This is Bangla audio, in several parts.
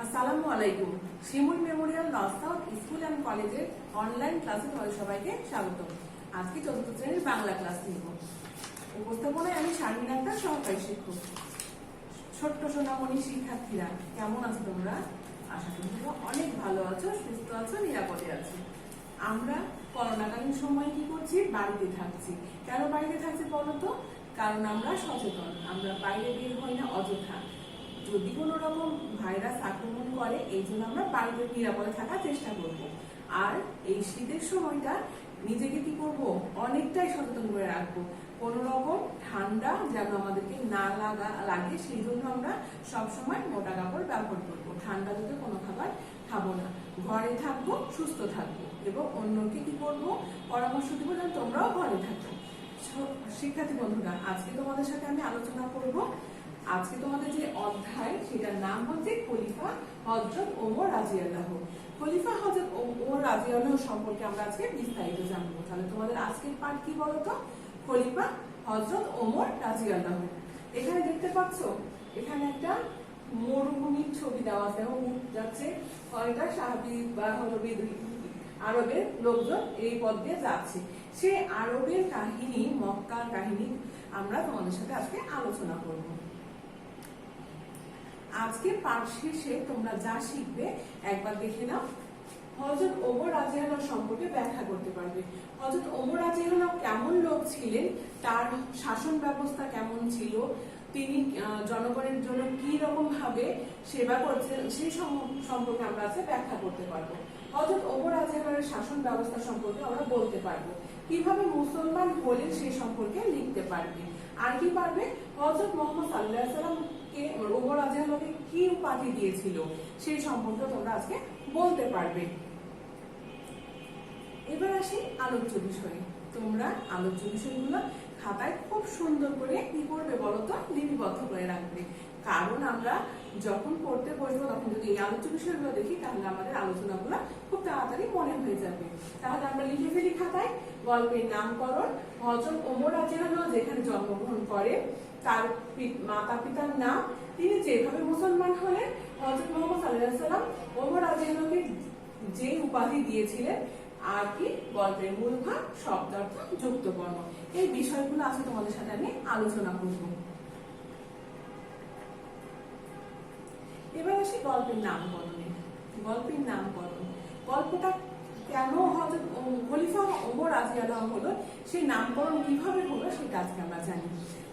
আসসালামু আলাইকুম। Shimul memorial north south school and কলেজের অনলাইন ক্লাসে তোমাদের সবাইকে স্বাগত। আজকে চতুর্থ শ্রেণীর বাংলা ক্লাস নিব। উপস্থাপনায় আমি শারমিন আক্তার, সহকারী শিক্ষক। ছোট্ট সোনামণি শিক্ষার্থীরা, কেমন আছো তোমরা? আশা করি তোমরা অনেক ভালো আছো, সুস্থ আছো, নিরাপদে আছো। আমরা করোনাকালীন সময় কি করছি? বাড়িতে থাকছি। কেন বাড়িতে থাকছি বলো তো? কারণ আমরা সচেতন, আমরা বাইরে বের হই না অযথা। যদি কোনো রকম ভাইরাস আক্রমণ করে, এই জন্য আমরা বাড়িতে নিরাপদে থাকার চেষ্টা করব। আর এই শীতের সময়টা নিজেকে কি করব? অনেকটাই সচেতন করে রাখবো। কোনো রকম ঠান্ডা যেন আমাদেরকে না লাগে, সেই জন্য আমরা সবসময় মোটা কাপড় ব্যবহার করবো। ঠান্ডা যদি কোনো খাবার খাবো না, ঘরে থাকবো, সুস্থ থাকবো এবং অন্যকে কি করবো? পরামর্শ দেবো যেন তোমরাও ঘরে থাকো। শিক্ষার্থী বন্ধুরা, আজকে তোমাদের সাথে আমি আলোচনা করব। আজকে তোমাদের যে অধ্যায়, সেটার নাম হচ্ছে খলিফা হযরত ওমর রাদিয়াল্লাহু। খলিফা হযরত ওমর রাদিয়াল্লাহু সম্পর্কে আমরা আজকে বিস্তারিত জানবো। তাহলে তোমাদের আজকের পাঠ কি বলতো? খলিফা হযরত ওমর রাদিয়াল্লাহু। এখানে দেখতে পাচ্ছ, এখানে একটা মরুভূমির ছবি দেওয়া আছে। উট যাচ্ছে, কয়টা সাহাবী বা হলো আরবের লোকজন এই পথ দিয়ে যাচ্ছে। সেই আরবের কাহিনী, মক্কার কাহিনী আমরা তোমাদের সাথে আজকে আলোচনা করব। আজকে পাঠ শেষে তোমরা যা শিখবে একবার দেখে নাও। হযরত ওমর রাদিয়াল্লাহু সম্পর্কে ব্যাখ্যা করতে পারবে। হযরত ওমর রাদিয়াল্লাহু কেমন লোক ছিলেন, তার শাসন ব্যবস্থা কেমন ছিল, তিনি জনগণের জন্য কি রকম ভাবে সেবা করছেন, সেই সম্পর্কে আমরা আজকে ব্যাখ্যা করতে পারবো। হযরত ওমর রাদিয়াল্লাহুর শাসন ব্যবস্থা সম্পর্কে আমরা বলতে পারবো। কিভাবে মুসলমান হলেন সেই সম্পর্কে লিখতে পারবে। আর কি পারবে? হযরত মুহাম্মদ সাল্লাল্লাহু আলাইহি ওয়াসাল্লামকে ওমর রাদিয়াল্লাহুকে কি উপাধি দিয়েছিল সেই সম্পর্কে তোমরা আজকে বলতে পারবে। এবার আসি আলোচ্য বিষয়ে। তোমরা আলোচ্য বিষয়গুলো খাতায় খুব সুন্দর করে কি করবে বলতো? লিপিবদ্ধ করে রাখবে। কারণ আমরা যখন পড়তে বসবো, তখন যদি এই আলোচ্য বিষয়গুলো দেখি, তাহলে আমাদের আলোচনাগুলো খুব তাড়াতাড়ি মনে হয়ে যাবে। তাহলে আমরা লিখে ফেলি খাতায়। গল্পের নামকরণ: হযরত ওমর রাদিয়াল্লাহু যেখানে জন্মগ্রহণ করে, তার মাতা পিতার নাম, তিনি যেভাবে মুসলমান হলেন, হযরত মুহাম্মদ সাল্লাল্লাহু আলাইহি ওয়াসাল্লাম ওমর রাদিয়াল্লাহুকে যে উপাধি দিয়েছিলেন, আর কি গল্পের মূল ভাগ, শব্দার্থ, যুক্ত বর্ণ, এই বিষয়গুলো আজকে তোমাদের সাথে আমি আলোচনা করব। এবার আসি গল্পের নামকরণে। গল্পের নামকরণ, গল্পটা কেন হযরত খলিফা ওমর রাদিয়াল্লাহু হলো, সেই নামকরণ কিভাবে হলো সেটা আজকে আমরা জানি।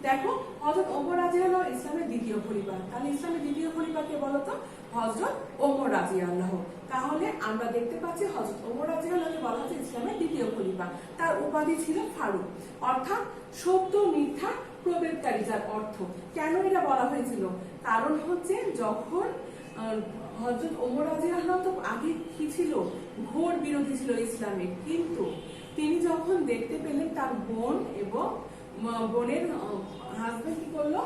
দেখো, হযরত ওমর রাদিয়াল্লাহু ইসলামের দ্বিতীয় খলিফা। তাহলে ইসলামের দ্বিতীয় খলিফা কে বলতো? হযরত ওমর রাদিয়াল্লাহু। তাহলে আমরা দেখতে পাচ্ছি হযরত ওমর রাদিয়াল্লাহুকে বলা হচ্ছে ইসলামের দ্বিতীয় খলিফা। তার উপাধি ছিল ফারুক, অর্থাৎ সত্য মিথ্যা প্রভেদকারী, যার অর্থ। কেন এটা বলা হয়েছিল? কারণ হচ্ছে যখন হযরত ওমর রাদিয়াল্লাহু তো আগে কি ছিল? ঘোর বিরোধী ছিল ইসলামের। কিন্তু তিনি যখন দেখতে পেলেন তার বোন এবং বোনের হাজবেন্ড কি করলো?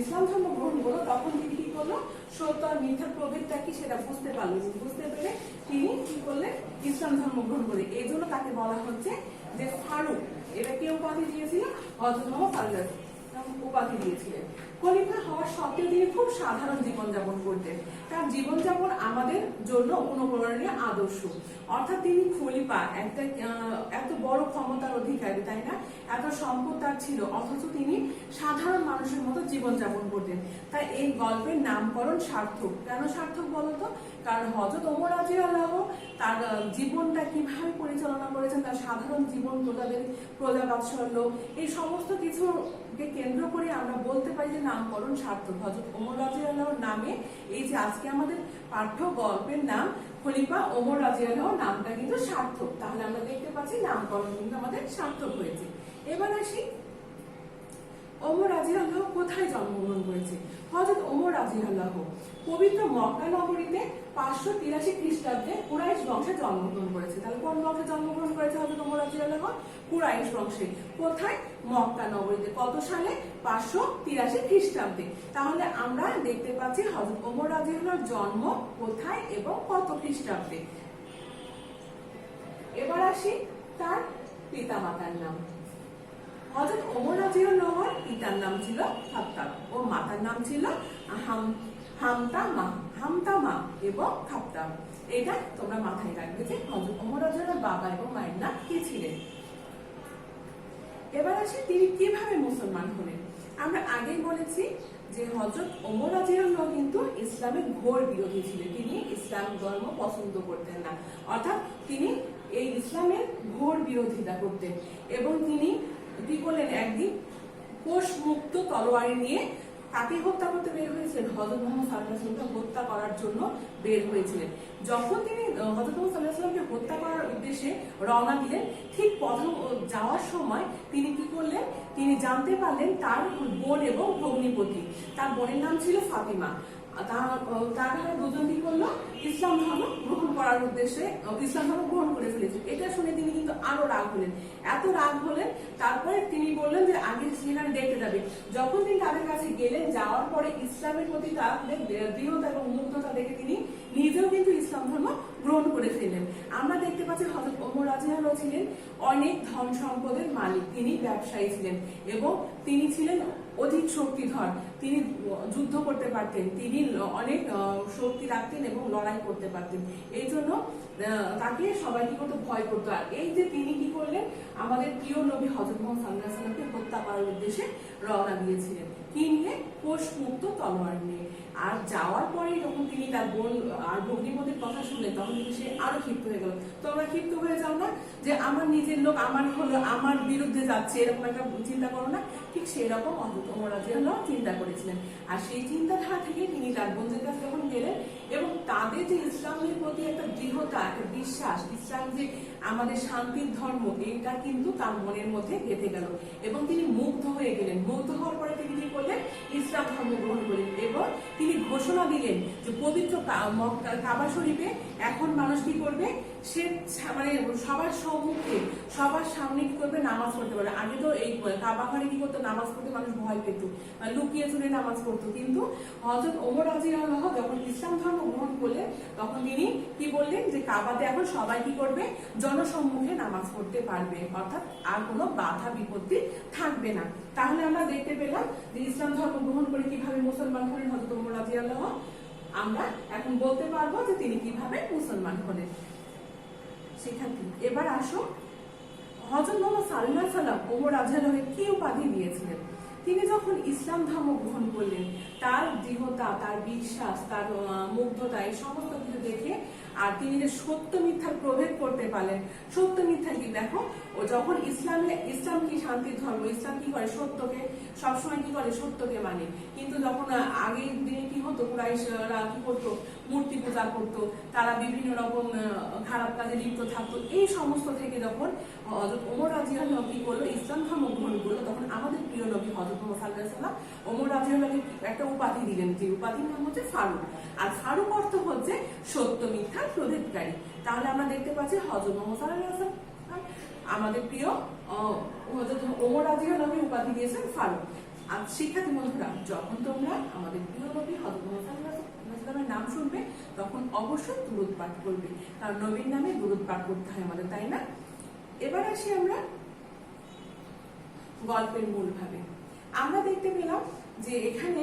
ইসলাম ধর্ম গ্রহণ করলো, তখন তিনি কি করলো? সত্য আর মিথ্যার প্রভেদটা কি সেটা বুঝতে পারলেন। বুঝতে পেরে তিনি কি করলেন? ইসলাম ধর্ম গ্রহণ করে। এই জন্য তাকে বলা হচ্ছে যে ফারুক। এটা কে উপাধি দিয়েছিল? হযরত মুহাম্মদ সাল্লাল্লাহু আলাইহি ওয়াসাল্লাম উপাধি দিয়েছিলেন। খলিফা হওয়ার সত্ত্বেও তিনি খুব সাধারণ জীবনযাপন করতেন। তার জীবনযাপন আমাদের জন্য অনুকরণীয় আদর্শ। অর্থাৎ তিনি খলিফা, একটা এত বড় ক্ষমতার অধিকারী, তাই না? এত সম্পদ তার ছিল, অথচ তিনি সাধারণ মানুষের মতো জীবনযাপন করতেন। তাই এই গল্পের নামকরণ সার্থক। কেন সার্থক বলতো? কারণ হযরত ওমর রাদিয়াল্লাহু তার জীবনটা কিভাবে পরিচালনা করেছেন, তার সাধারণ জীবন, প্রজা বাৎসল্য, এই সমস্ত কিছুকে কেন্দ্র করে আমরা বলতে পারি যে নামকরণ সার্থক। হযরত ওমর রাদিয়াল্লাহুর নামে এই যে আজকে আমাদের পাঠ্য গল্পের নাম খলিফা ওমর রাদিয়াল্লাহুর নামটা কিন্তু সার্থক। তাহলে আমরা দেখতে পাচ্ছি নামকরণ কিন্তু আমাদের সার্থক হয়েছে। এবার আসি ওমর রাদিয়াল্লাহু কোথায় জন্মগ্রহণ করেছে। হযরত ওমর রাদিয়াল্লাহু পবিত্র মক্কা নগরীতে 583 খ্রিস্টাব্দে কুরাইশ বংশে জন্মগ্রহণ করেছে। তাহলে কোন বংশে জন্মগ্রহণ করেছে হযরত ওমর রাদিয়াল্লাহু? কুরাইশ বংশে। কোথায়? মক্কা নগরীতে। কত সালে? 583 খ্রিস্টাব্দে। তাহলে আমরা দেখতে পাচ্ছি হযরত ওমর রাদিয়াল্লাহুর জন্ম কোথায় এবং কত খ্রিস্টাব্দে। এবার আসি তার পিতামাতার নাম। হযরত ওমর রাদিয়াল্লাহুর পিতার নাম ছিল খাত্তাব ও মাতার নাম ছিল হামতামা, হামতামা এবং খাপ্তাম। এটা তোমরা মাথায় রাখবে যে হযরত ওমর রাদিয়াল্লাহু বাবা এবং মায়ের নাম কি ছিলেন। এবার আসি তিনি কিভাবে মুসলমান হলেন। আমরা আগেই বলেছি যে হযরত ওমর রাদিয়াল্লাহু কিন্তু ইসলামের ঘোর বিরোধী ছিলেন। তিনি ইসলাম ধর্ম পছন্দ করতেন না, অর্থাৎ তিনি এই ইসলামের ঘোর বিরোধিতা করতেন। এবং তিনি কি করলেন, একদিন কোষ মুক্ত তলোয়ারি নিয়ে কাকে হত্যা করতে বের হয়েছিলেন, হযরত মুহাম্মদ সাল্লাল্লাহু আলাইহি ওয়াসাল্লামকে হত্যা করার জন্য বের হয়েছিলেন। যখন তিনি হযরত মুহাম্মদ সাল্লাল্লাহু আলাইহি ওয়াসাল্লামকে হত্যা করার উদ্দেশ্যে রওনা দিলেন, ঠিক পথে যাওয়ার সময় তিনি কি করলেন, তিনি জানতে পারলেন তার বোন এবং ভগ্নিপতি, তার বোনের নাম ছিল ফাতিমা, তারা দুজন কি করলো, ইসলাম ধর্ম গ্রহণ করার উদ্দেশ্যে ইসলাম ধর্ম গ্রহণ করে ফেলেছে। এটা শুনে তিনি কিন্তু আরো রাগ হলেন, এত রাগ হলেন। তারপরে তিনি বললেন যে আগে সেখানে দেখতে যাবে। যখন তিনি তাদের কাছে গেলেন, যাওয়ার পরে ইসলামের প্রতি তাদের দৃঢ়তা এবং মুগ্ধতা দেখে তিনি নিজেও কিন্তু ইসলাম ধর্ম গ্রহণ করে ফেললেন। আমরা দেখতে পাচ্ছি হযরত ওমর রাদিয়াল্লাহু ছিলেন অনেক ধন সম্পদের মালিক, তিনি ব্যবসায়ী ছিলেন এবং তিনি ছিলেন অধিক শক্তিধর, তিনি যুদ্ধ করতে পারতেন, তিনি অনেক শক্তি রাখতেন এবং লড়াই করতে পারতেন। এই জন্য তাকে সবাই কি করতো, ভয় করতো। আর এই যে তিনি কি করলেন, আমাদের প্রিয় নবী হযরত মুহাম্মদ সাল্লাল্লাহু আলাইহি ওয়াসাল্লামকে হত্যা করার উদ্দেশ্যে রওনা দিয়েছিলেন, কি নিয়ে, কোষ মুক্ত তলোয়ার নিয়ে। আর যাওয়ার পরে যখন তিনি তার বোন আর ভগ্নিপতির কথা শুনলেন, তখন কিন্তু সে আরো ক্ষিপ্ত হয়ে গেল। তোমরা ক্ষিপ্ত হয়ে যাও না যে আমার নিজের লোক আমার হলো, আমার বিরুদ্ধে যাচ্ছে, এরকম একটা চিন্তা করো না। ঠিক সেই রকম হযরত ওমর রাদিয়াল্লাহু চিন্তা করেছিলেন। আর সেই চিন্তাধারা থেকে তিনি তার বোনদের কাছে যখন গেলেন এবং তাদের যে ইসলামের প্রতি একটা দৃঢ়তা, একটা বিশ্বাস, ইসলাম যে আমাদের শান্তির ধর্ম, এটা কিন্তু তার মনের মধ্যে গেঁথে গেল এবং তিনি মুগ্ধ হয়ে গেলেন। মুগ্ধ হওয়ার পরে তিনি কি করলেন, ইসলাম ধর্ম গ্রহণ করলেন এবং তিনি ঘোষণা দিলেন যে পবিত্র কাবা শরীফে এখন মানুষ কি করবে, সে মানে সবার সম্মুখে, সবার সামনে কি করবে, নামাজ পড়তে পারবে। আগে তো এই কাবা ঘরে কি করতো, নামাজ পড়তে মানুষ ভয় পেত, লুকিয়ে চুরে নামাজ পড়তো। কিন্তু হযরত ওমর রাদিয়াল্লাহু যখন ইসলাম ধর্ম গ্রহণ করলেন, তখন তিনি কি বললেন যে কাবাতে এখন সবাই কি করবে, জনসম্মুখে নামাজ পড়তে পারবে, অর্থাৎ আর কোনো বাধা বিপত্তি থাকবে না। তাহলে আমরা দেখতে পেলাম যে ইসলাম ধর্ম গ্রহণ করে কিভাবে মুসলমান হলেন হযরত ওমর রাদিয়াল্লাহু। আমরা এখন বলতে পারবো যে তিনি কিভাবে মুসলমান হলেন। শিক্ষার্থী, এবার আসো, হযরত মুহাম্মদ সাল্লাল্লাহু আলাইহি ওয়াসাল্লাম ওমর রাদিয়াল্লাহুকে কি উপাধি দিয়েছিলেন। তিনি যখন ইসলাম ধর্ম গ্রহণ করলেন, তার দৃঢ়তা, তার বিশ্বাস, তার মুগ্ধতা, এই সমস্ত কিছু দেখে, আর তিনি যে সত্য মিথ্যার প্রভেদ করতে পারলেন। সত্য মিথ্যা কি, দেখো, ও যখন ইসলাম কি শান্তির ধর্ম, ইসলাম কি করে, সত্যকে সবসময় কি করে, সত্যকে মানে। কিন্তু যখন আগের দিনে কি হতো, কুরাইশরা কি করতো, মূর্তি পূজা করতো, তারা বিভিন্ন রকম খারাপ কাজে লিপ্ত থাকতো। এই সমস্ত থেকে যখন হযরত ওমর রাদিয়াল্লাহু কি করলো, ইসলাম ধর্ম গ্রহণ করলো, তখন আমাদের প্রিয় নবী হযরত মুহাম্মদ সাল্লাল্লাহু আলাইহি ওয়াসাল্লাম ওমর রাদিয়াল্লাহুকে একটা উপাধি দিলেন, যে উপাধির নাম হচ্ছে ফারুক। আর ফারুক অর্থ হচ্ছে সত্য মিথ্যার প্রভেদকারী। তাহলে আমরা দেখতে পাচ্ছি হযরত মুহাম্মদ সাল্লাল্লাহু আলাইহি ওয়াসাল্লাম আমাদের প্রিয় হযরত ওমর রাদিয়াল্লাহু উপাধি দিয়েছেন ফারুক। আর শিক্ষার্থী বন্ধুরা, যখন তোমরা আমাদের প্রিয় নবী হযরত মুহাম্মদ সাল্লাল্লাহু আলাইহি ওয়াসাল্লামের নাম শুনবে, তখন অবশ্যই দুরূদ পাঠ করবে, কারণ নবীর নামে দুরূদ পাঠ করতে হয় আমাদের, তাই না? এবার আসি আমরা গল্পের মূল ভাবে। আমরা দেখতে পেলাম যে এখানে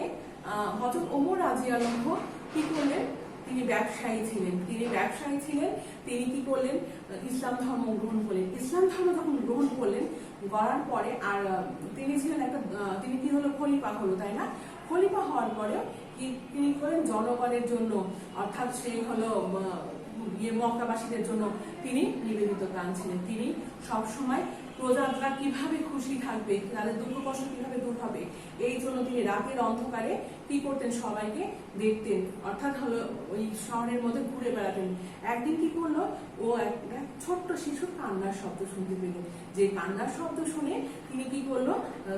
হযরত ওমর রাদিয়াল্লাহু কি করলেন, তিনি ব্যবসায়ী ছিলেন। তিনি কি করলেন, ইসলাম ধর্ম গ্রহণ করলেন। ইসলাম ধর্ম যখন গ্রহণ করলেন, করার পরে আর তিনি ছিলেন তিনি কি হলো, খলিফা হলো, তাই না? খলিফা হওয়ার পরেও তিনি করলেন জনগণের জন্য, অর্থাৎ সেই হলো মক্কাবাসীদের জন্য তিনি নিবেদিত প্রাণ ছিলেন। তিনি সবসময় প্রজারা কিভাবে খুশি থাকবে, তাদের দুঃখ কষ্ট কিভাবে দূর হবে, এই জন্য তিনি রাতের অন্ধকারে কি করতেন, সবাইকে দেখতেন, অর্থাৎ হলো ওই শহরের মধ্যে ঘুরে বেড়াতেন। একদিন কি করলো, ও একটা ছোট্ট শিশুর কান্নার শব্দ শুনতে পেল। যে কান্নার শব্দ শুনে তিনি কি করলো,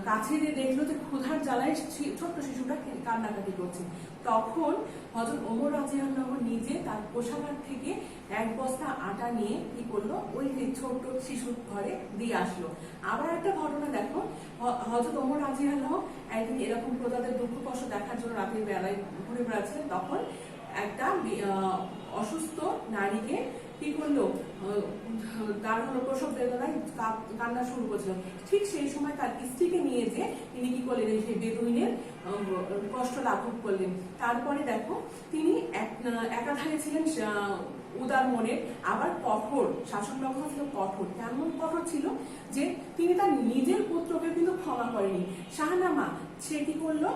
কাছে যে দেখলো যে ক্ষুধার জ্বালায় ছোট্ট শিশুটা কান্নাকাটি করছে। তখন হযরত ওমর রাদিয়াল্লাহু নিজে তার কোষাগার থেকে এক বস্তা আটা নিয়ে কি করলো, ওই ছোট্ট শিশুর ঘরে দিয়ে আসলো। আবার একটা ঘটনা দেখো, হযরত ওমর রাদিয়াল্লাহু একদিন এরকম প্রজাদের দুঃখ কষ্ট দেখার জন্য রাতের বেলায় ঘুরে বেড়াচ্ছিলেন। তখন একটা অসুস্থ নারীকে কি করলো, তার হলো প্রসব বেদনায় কান্না শুরু করছিল। ঠিক সেই সময় তার স্ত্রীকে নিয়ে যে তিনি কি করলেন, সেই বেদুইনের কষ্ট লাঘব করলেন। তারপরে দেখো তিনি একাধারে ছিলেন উদার মনের, আবার কঠোর, শাসন ব্যবস্থা ছিল কঠোর। কেমন কঠোর ছিল যে তিনি তার নিজের পুত্রকে কিন্তু ক্ষমা করেনি। শাহনামা সে কি করলো,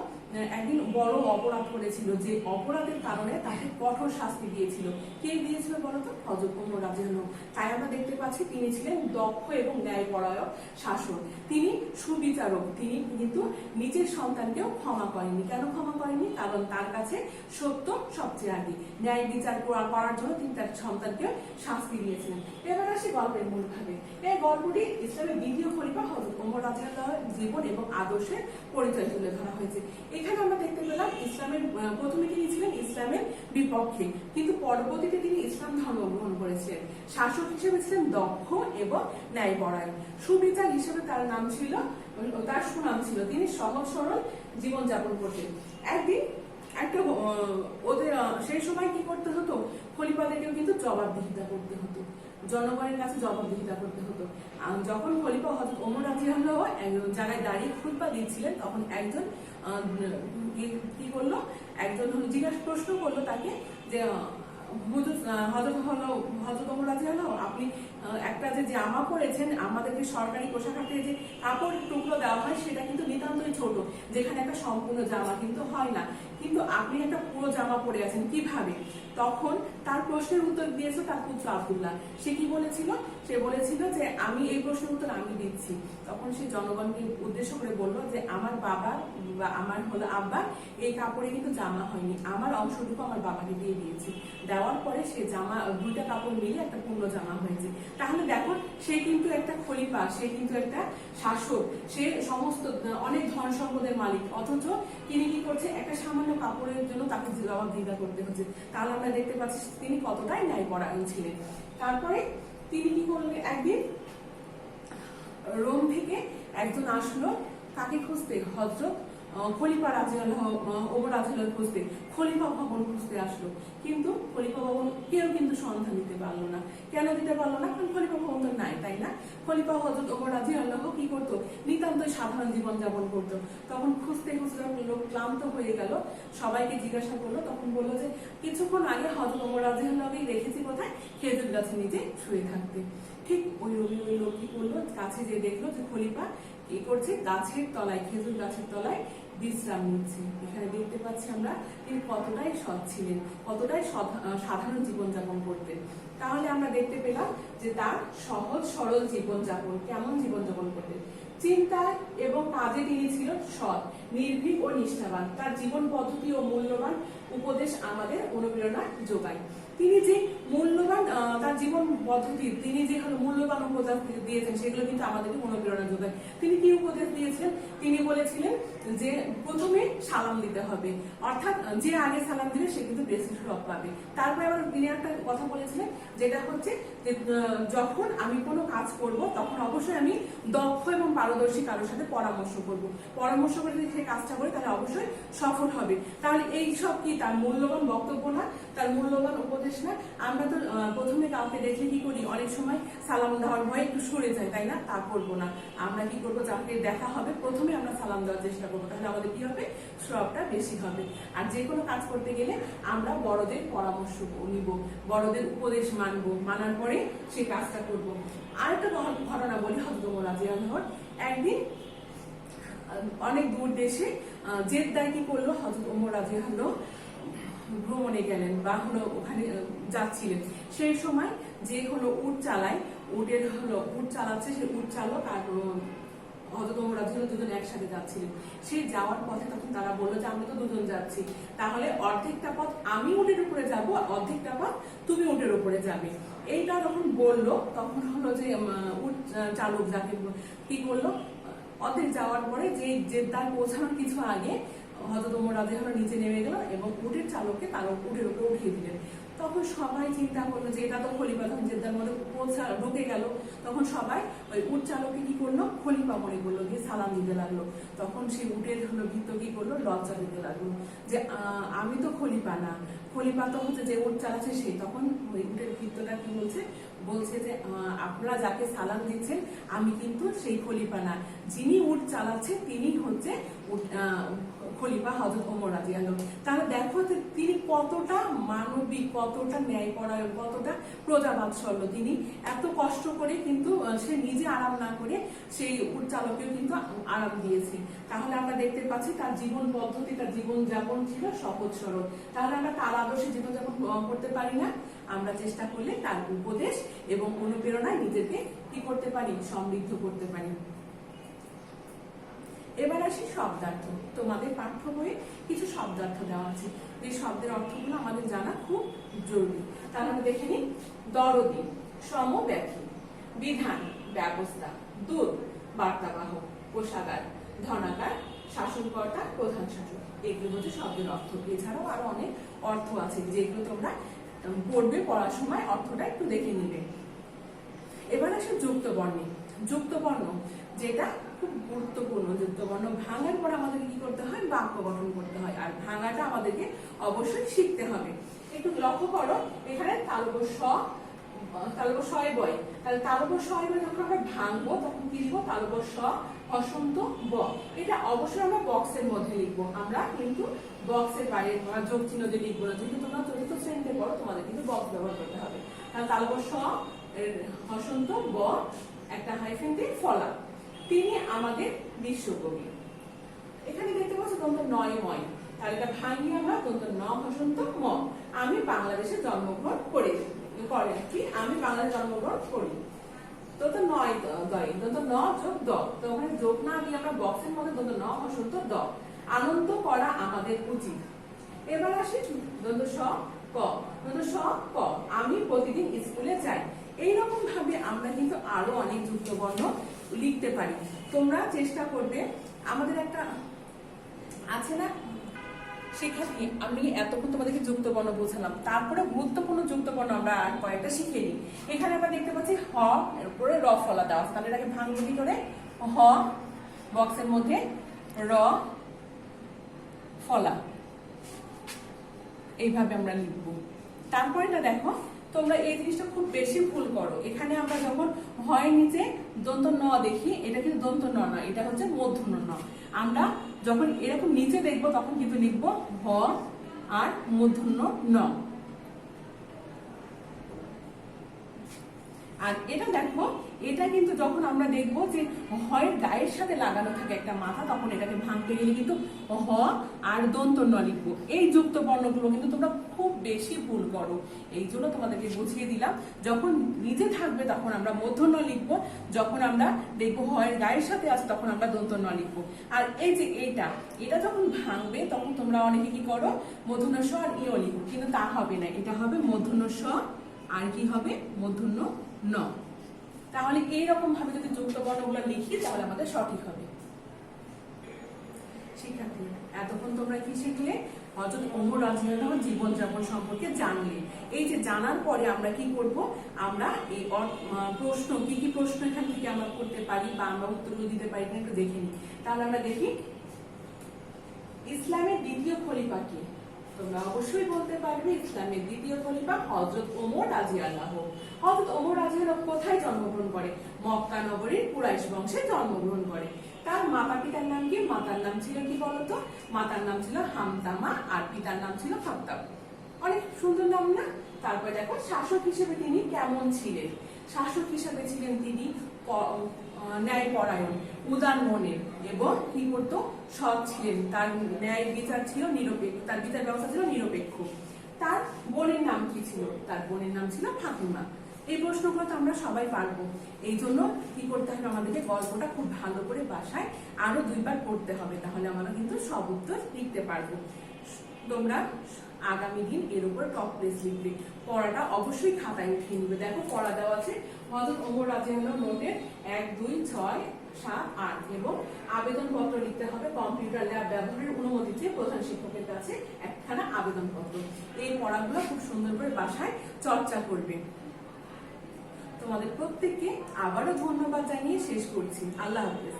একদিন বড় অপরাধ করেছিল, যে অপরাধের কারণে তাকে কঠোর শাস্তি দিয়েছিল। কে দিয়েছিল বলতো? হযরত ওমর রাদিয়াল্লাহু। তাই আমরা দেখতে পাচ্ছি তিনি ছিলেন দক্ষ এবং ন্যায়পরায়ণ শাসক, তিনি সুবিচারক। তিনি কিন্তু নিজের সন্তানকেও ক্ষমা করেনি। কেন ক্ষমা করেনি? কারণ তার কাছে সত্য সবচেয়ে আগে, ন্যায় বিচার করার জন্য তিনি তার সন্তানকে শাস্তি দিয়েছিলেন। এবার আসি গল্পের মূল ভাবে। এই গল্পটি ইসলামের দ্বিতীয় খলিফা হযরত ওমর রাদিয়াল্লাহুর জীবন এবং আদর্শের পরিচয় তুলে ধরা হয়েছে। এখানে আমরা দেখতে পেলাম ইসলামের প্রথমে তিনি ছিলেন ইসলামের বিপক্ষে, কিন্তু পরবর্তীতে তিনি ইসলাম ধর্ম গ্রহণ করেছিলেন। শাসক হিসেবে ছিলেন দক্ষ এবং ন্যায়পরায়ণ। সুবিচার হিসেবে তার নাম ছিল, তার সুনাম ছিল, তিনি সহজ সরল জীবনযাপন করতেন। একদিন একটা ওদের সেই সময় কি করতে হতো, খলিফাদেরকেও কিন্তু জবাবদিহিতা করতে হতো, জনগণের কাছে জবাবদিহিতা করতে হতো। যখন খলিফা হযরত ওমর রাদিয়াল্লাহু একজন জায়গায় দাঁড়িয়ে খুতবা দিচ্ছিলেন, তখন একজন কি করলো, একজন জিজ্ঞাসা প্রশ্ন করলো তাকে যে হযরত ওমর রাদিয়াল্লাহু, আপনি একটা যে জামা পরেছেন, আমাদেরকে সরকারি পোশাকে যে কাপড় টুকরো দেওয়া হয় সেটা কিন্তু নিতান্তই ছোট, যেখানে একটা সম্পূর্ণ জামা কিন্তু হয় না, কিন্তু আপনি একটা পুরো জামা পরে আছেন কিভাবে? তখন তার প্রশ্নের উত্তর দিয়েছে তার পুত্র আব্দুল্লাহ। সে কি বলেছিল? সে বলেছিল যে আমি এই প্রশ্নের উত্তর আমি দিচ্ছি। তখন সে জনগণকে উদ্দেশ্য করে বলল যে আমার বাবা বা আমার হলো আব্বা এই কাপড়ে কিন্তু জামা হয়নি, আমার অংশটুকু আমার বাবাকে দিয়ে দিয়েছি, দেওয়ার পরে সে জামা দুইটা কাপড় মিলে একটা পূর্ণ জামা হয়েছে। তাহলে দেখো সে কিন্তু একটা খলিফা, সে কিন্তু একটা শাসক, সে সমস্ত অনেক ধন সম্পদের মালিক, অথচ তিনি কি করছে, একটা সামান্য কাপড়ের জন্য তাকে জবাবদিহিতা করতে হচ্ছে। তাহলে আমরা দেখতে পাচ্ছি তিনি কতটাই ন্যায়পরায়ণ ছিলেন। তারপরে তিনি কি করলেন, একদিন রোম থেকে একজন আসলো কাকে খুঁজতে, হযরত খলিফা রাদিয়াল্লাহু ওমর রাদিয়াল্লাহু খুঁজতে, খলিফা ভবন খুঁজতে আসলো। কিন্তু খলিফা ভবন কেউ কিন্তু সন্ধান দিতে পারলো না। কেন দিতে পারলো না? কারণ খলিফা ভবন তো নাই, তাই না? খলিফা হযরত ওমর রাদিয়াল্লাহু কি করতো, নিতান্তই সাধারণ জীবন যাপন করতো। তখন খুঁজতে খুঁজতে লোক ক্লান্ত হয়ে গেল, সবাইকে জিজ্ঞাসা করলো, তখন বললো যে কিছুক্ষণ আগে হযরত ওমর রাদিয়াল্লাহুকে দেখেছি কোথায়, খেজুর গাছে নিচে শুয়ে থাকতে। ঠিক ওই লোক কি করলো, কাছে যে দেখলো যে খলিফা কি করছে, গাছের তলায়, খেজুর গাছের তলায় বিশ্রাম নিচ্ছে। এখানে দেখতে পাচ্ছি আমরা তিনি কতটাই সৎ ছিলেন, কতটাই সাধারণ জীবনযাপন করতেন। তাহলে আমরা দেখতে পেলাম যে তার সহজ সরল জীবনযাপন, কেমন জীবনযাপন করতেন। চিন্তায় এবং কাজে তিনি ছিল সৎ, নির্ভীক ও নিষ্ঠাবান। তার জীবন পদ্ধতি ও মূল্যবান উপদেশ আমাদের অনুপ্রেরণা যোগায়। তিনি যে মূল্যবান তার জীবন পদ্ধতি, তিনি যে মূল্যবান উপদেশ দিয়েছেন সেগুলো কিন্তু আমাদেরকে অনুপ্রেরণা যোগায়। তিনি কি উপদেশ দিয়েছিলেন? তিনি বলেছিলেন যে প্রথমে সালাম দিতে হবে, অর্থাৎ যে আগে সালাম দিলে সে কিন্তু বেশি সব পাবে। তারপরে আবার তিনি একটা কথা বলেছিলেন, যেটা হচ্ছে যে যখন আমি কোনো কাজ করব তখন অবশ্যই আমি দক্ষ এবং পারদর্শী কারোর সাথে পরামর্শ করব, পরামর্শ করে যদি সে কাজটা করে তাহলে অবশ্যই সফল হবে। তাহলে এই সব কি তার মূল্যবান বক্তব্য না, তার মূল্যবান উপদেশ না? আমরা তো প্রথমে কাউকে দেখলে কি করি, অনেক সময় সালাম দেওয়ার ভয়ে একটু সরে যায়, তাই না? তা করবো না। আমরা কি করবো, যাকে দেখা হবে প্রথমে আমরা সালাম দেওয়ার চেষ্টা করবো, তাহলে আমাদের কি হবে, সবটা বেশি হবে। আর যে কোনো কাজ করতে গেলে আমরা বড়দের পরামর্শ নিব, বড়দের উপদেশ মানবো, মানার পরে সেই কাজটা করবো। আরেকটা ঘটনা বলি হযরত ওমর রাদিয়াল্লাহু। একদিন অনেক দূর দেশে জেদ্দায় কি করলো, হযরত ওমর রাদিয়াল্লাহু ভ্রমণে গেলেন বা হলো ওখানে যাচ্ছিলেন। সেই সময় যে হলো উট চালায়, উটের হলো উট চালাচ্ছে, সেই উট চালক আর হযরত ওমর রাদিয়াল্লাহু দুজন একসাথে যাচ্ছিলেন। সেই যাওয়ার পথে তখন তারা বললো যে আমরা তো দুজন যাচ্ছি, তাহলে অর্ধেকটা পথ আমি উটের উপরে যাব, অর্ধেকটা পথ তুমি উটের উপরে যাবে। এইটা যখন বললো তখন হলো যে উট চালক যাকে কি করলো, অর্ধেক যাওয়ার পরে যে জেদ্দায় পৌঁছানোর কিছু আগে হযরত ওমর রাদিয়াল্লাহু আনহু নিচে নেমে গেল এবং উটের চালককে তার উটের উপরে উঠিয়ে দিলেন। তখন সবাই চিন্তা করলো যে এটা তো খলিফা, তখন জেদ্দার মধ্যে ঢুকে গেল। তখন সবাই ওই উট চালককে কি করলো, খলিফা মনে করলো, দিয়ে সালাম দিতে লাগলো। তখন সেই উটের ভৃত্য কি করলো, লজ্জা দিতে লাগলো যে আমি তো খলিফা না, খলিফা তো হচ্ছে যে উট চালাচ্ছে সেই। তখন ওই উটের ভৃত্যটা কি বলছে যে আপনারা যাকে সালাম দিচ্ছেন আমি কিন্তু সেই খলিফা না, যিনি উট চালাচ্ছে তিনি হচ্ছে খলিফা হযরত ওমর রাদিয়াল্লাহু আনহু। তাহলে দেখো যে তিনি কতটা মানবিক, কতটা ন্যায়পরায়ণ, কতটা প্রজাবাৎসল্য। তিনি এত কষ্ট করে কিন্তু সে নিজে আরাম না করে সেই উট চালকেও কিন্তু আরাম দিয়েছে। তাহলে আমরা দেখতে পাচ্ছি তার জীবন পদ্ধতি, তার জীবন যাপন ছিল সহজ সরল। তাহলে আমরা তার আদর্শে জীবন যাপন করতে পারি না? আমরা চেষ্টা করলে তার উপদেশ এবং অনুপ্রেরণায় নিজেকে কি করতে পারি, সমৃদ্ধ করতে পারি। এবার আসি শব্দার্থ। তোমাদের পাঠ্য বইয়ে কিছু শব্দার্থ দেওয়া আছে, যে শব্দের অর্থগুলো আমাদের জানা খুব জরুরি। তাহলে আমরা দেখে নিই। দরদি, সমব্যথী, বিধান, ব্যবস্থা, দূত, বার্তাবাহক, কোষাগার, ধনাগার, শাসনকর্তা, প্রধান শাসক। এগুলো হচ্ছে শব্দের অর্থ। এছাড়াও আরো অনেক অর্থ আছে যেগুলো তোমরা পড়বে, পড়ার সময় অর্থটা একটু দেখে নিবে। এবার আসে যুক্ত বর্ণে। যুক্ত বর্ণ যেটা খুব গুরুত্বপূর্ণ। যুক্ত বর্ণ ভাঙার পর আমাদেরকে কি করতে হয়, বাক্য গঠন করতে হয়। আর ভাঙাটা আমাদেরকে অবশ্যই শিখতে হবে। একটু লক্ষ্য করো, এখানে তালব্য স, তালব্য শয়ে বয়। তাহলে তালব্য শয়ে বয় যখন আমরা ভাঙবো তখন কি লিখবো, তালব্য স হসন্ত ব। এটা অবশ্যই আমরা বক্সের মধ্যে লিখবো, আমরা কিন্তু বক্সের বাইরে যোগ চিহ্ন দিয়ে লিখবো না। যেহেতু তোমরা চতুর্থ শ্রেণীতে পড়ো, তোমাদের কিন্তু বক্স ব্যবহার করতে হবে। তাহলে তালব্য স হসন্ত ব, একটা হাইফেন দিয়ে ফলা। তিনি আমাদের বিশ্বকবি। এখানে দেখতে পাচ্ছ দন্ত নয় ময়। তাহলে এটা ভাঙিয়ে আমরা দন্ত ন হসন্ত ম। আমি বাংলাদেশে জন্মগ্রহণ করি। আমি বাংলাদেশে জন্মগ্রহণ করি। দন্ত নয় দয়, দন্ত ন যোগ দ। তো ওখানে যোগ না দিয়ে আমরা বক্সের মধ্যে দন্ত ন হসন্ত দ। আনন্দ করা আমাদের উচিত। এবার আসি দন্ত স ক। দন্ত স ক, আমি প্রতিদিন স্কুলে যাই। এইরকম ভাবে আমরা কিন্তু আরো অনেক যুক্ত বর্ণ লিখতে পারি। তোমরা চেষ্টা করবে। আমাদের একটা আছে না শিক্ষার্থী, আমি এতক্ষণ তোমাদেরকে যুক্ত বর্ণ বোঝালাম, তারপরে গুরুত্বপূর্ণ যুক্ত বর্ণ আমরা আর কয়েকটা শিখে নিই। এখানে আমরা দেখতে পাচ্ছি হ, এর উপরে র ফলা দেওয়া। তাহলে এটাকে ভাঙবো কি করে, হ বক্সের মধ্যে র ফলা, এইভাবে আমরা লিখবো। তারপরে এটা দেখো, তোমরা এই জিনিসটা খুব বেশি ভুল করো। এখানে আমরা যখন হয় নিচে দন্ত ন দেখি, এটা কিন্তু দন্ত ন না, এটা হচ্ছে মূর্ধন্য ন। আমরা যখন এরকম নিচে দেখবো তখন কিন্তু লিখবো হ আর মূর্ধন্য ন। আর এটা দেখো, এটা কিন্তু যখন আমরা দেখবো যে হয়ের গায়ের সাথে লাগানো থাকে একটা মাথা, তখন এটাকে ভাঙতে গেলে কিন্তু হ আর দন্ত ন লিখবো। এই যুক্ত বর্ণগুলো কিন্তু তোমরা খুব বেশি ভুল করো, এই জন্য তোমাদেরকে বুঝিয়ে দিলাম। যখন নিচে থাকবে তখন আমরা মূর্ধন্য লিখবো, যখন আমরা দেখবো হয়ের গায়ের সাথে আছে তখন আমরা দন্ত ন লিখবো। আর এই যে এটা যখন ভাঙবে তখন তোমরা অনেকে কি করো, মূর্ধন্য স আর ইও লিখো, কিন্তু তা হবে না। এটা হবে মূর্ধন্য স আর কি হবে, মূর্ধন্য ন। তাহলে এইরকম ভাবে যদি যুক্ত বর্ণগুলো লিখি তাহলে আমাদের সঠিক হবে। শিক্ষার্থী, এতক্ষণ তোমরা কি শিখলে, হযরত ওমর রাদিয়াল্লাহু আনহু জীবনযাপন সম্পর্কে জানলে। এই যে জানার পরে আমরা কি করব, আমরা এই প্রশ্ন কি প্রশ্ন এখান থেকে আমরা করতে পারি বা আমরা উত্তরগুলো দিতে পারি কিনা একটু দেখে নিই। তাহলে আমরা দেখি, ইসলামের দ্বিতীয় খলিফা কে? তোমরা অবশ্যই বলতে পারবে ইসলামের দ্বিতীয় খলিফা হযরত ওমর রাদিয়াল্লাহু। হযরত ওমর রাদিয়াল্লাহু কোথায় জন্মগ্রহণ করে? মক্কা নগরীর কুরাইশ বংশে জন্মগ্রহণ করে। তার মাতা পিতার নাম কি? মাতার নাম ছিল কি বলতো? মাতার নাম ছিল হামদামা আর পিতার নাম ছিল খাত্তাব। অনেক সুন্দর নাম না? তারপরে দেখো, শাসক হিসেবে তিনি কেমন ছিলেন? শাসক হিসেবে ছিলেন তিনি ন্যায়পরায়ণ, উদার মনের এবং কি করতো, সৎ ছিলেন। তার ন্যায় বিচার ছিল নিরপেক্ষ, তার বিচার ব্যবস্থা ছিল নিরপেক্ষ। তার বোনের নাম কি ছিল? তার বোনের নাম ছিল ফাতিমা। এই প্রশ্নগুলো তো আমরা সবাই পারবো। এই জন্য কি করতে হবে, আমাদেরকে গল্পটা খুব ভালো করে বাসায় আরো 2বার পড়তে হবে, তাহলে আমরা কিন্তু সব উত্তর লিখতে পারবো। তোমরা আগামী দিন এর উপর টপ প্লেস লিখবে। পড়াটা অবশ্যই খাতায় উঠিয়ে নিবে। দেখো পড়া দেওয়া আছে হযরত ওমর রাদিয়াল্লাহু নোটের 1, 2, 6, 7, 8 এবং আবেদনপত্র লিখতে হবে কম্পিউটার ল্যাব ব্যবহারের অনুমতিতে প্রধান শিক্ষকের কাছে একখানা আবেদনপত্র। এই পড়াগুলো খুব সুন্দর করে বাসায় চর্চা করবে। তোমাদের প্রত্যেককে আবারও ধন্যবাদ জানিয়ে শেষ করছি। আল্লাহ হাফেজ।